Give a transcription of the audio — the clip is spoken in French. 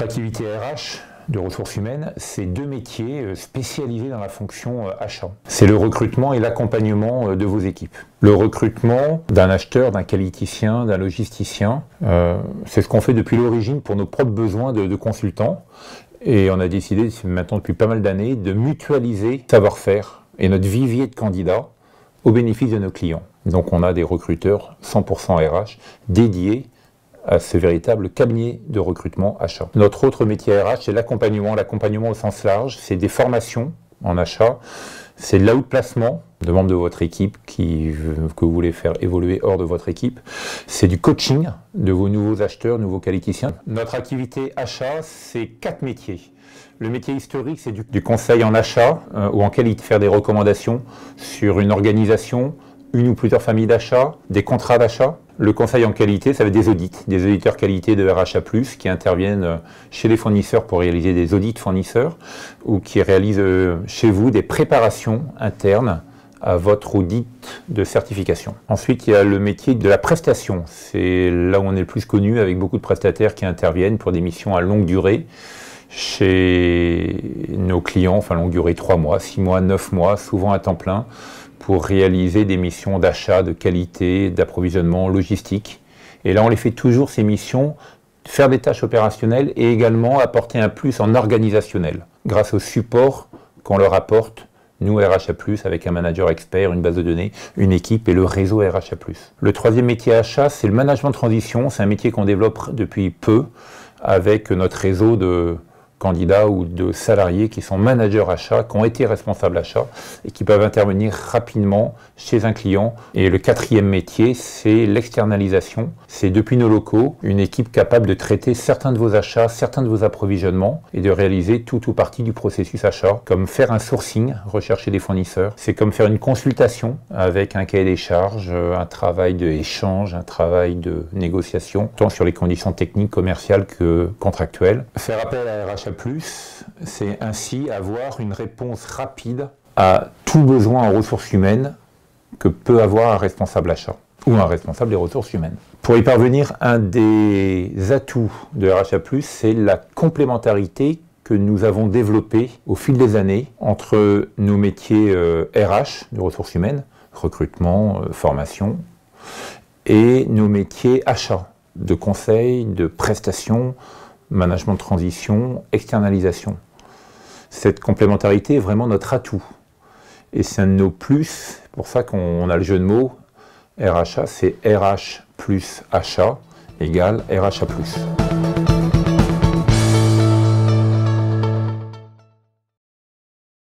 activité RH de ressources humaines, c'est deux métiers spécialisés dans la fonction achat. C'est le recrutement et l'accompagnement de vos équipes. Le recrutement d'un acheteur, d'un qualiticien, d'un logisticien, c'est ce qu'on fait depuis l'origine pour nos propres besoins de consultants. Et on a décidé, maintenant depuis pas mal d'années, de mutualiser savoir-faire et notre vivier de candidats au bénéfice de nos clients. Donc on a des recruteurs 100% RH dédiés à ce véritable cabinet de recrutement achat. Notre autre métier RH, c'est l'accompagnement au sens large, c'est des formations en achat, c'est de l'outplacement de membres de votre équipe que vous voulez faire évoluer hors de votre équipe, c'est du coaching de vos nouveaux acheteurs, nouveaux qualiticiens. Notre activité achat, c'est 4 métiers. Le métier historique, c'est du conseil en achat ou en qualité, faire des recommandations sur une organisation, une ou plusieurs familles d'achat, des contrats d'achat. Le conseil en qualité, ça va être des audits, des auditeurs qualité de RHA+, qui interviennent chez les fournisseurs pour réaliser des audits fournisseurs ou qui réalisent chez vous des préparations internes à votre audit de certification. Ensuite, il y a le métier de la prestation. C'est là où on est le plus connu, avec beaucoup de prestataires qui interviennent pour des missions à longue durée chez nos clients, enfin longue durée, 3 mois, 6 mois, 9 mois, souvent à temps plein, pour réaliser des missions d'achat, de qualité, d'approvisionnement, logistique. Et là, on les fait toujours, ces missions, faire des tâches opérationnelles et également apporter un plus en organisationnel, grâce au support qu'on leur apporte, nous, RHA+, avec un manager expert, une base de données, une équipe et le réseau RHA+. Le troisième métier achat, c'est le management de transition. C'est un métier qu'on développe depuis peu avec notre réseau de candidats ou de salariés qui sont managers achats, qui ont été responsables achats et qui peuvent intervenir rapidement chez un client. Et le quatrième métier, c'est l'externalisation. C'est depuis nos locaux, une équipe capable de traiter certains de vos achats, certains de vos approvisionnements et de réaliser tout ou partie du processus achat, comme faire un sourcing, rechercher des fournisseurs. C'est comme faire une consultation avec un cahier des charges, un travail d'échange, un travail de négociation, tant sur les conditions techniques, commerciales que contractuelles. Faire appel à RHA+, c'est ainsi avoir une réponse rapide à tout besoin en ressources humaines que peut avoir un responsable achat ou un responsable des ressources humaines. Pour y parvenir, un des atouts de RHA+, c'est la complémentarité que nous avons développée au fil des années entre nos métiers RH, de ressources humaines, recrutement, formation, et nos métiers achats, de conseil, de prestation, management de transition, externalisation. Cette complémentarité est vraiment notre atout. Et c'est un de nos plus, c'est pour ça qu'on a le jeu de mots, RHA, c'est RH plus achat égale RHA+.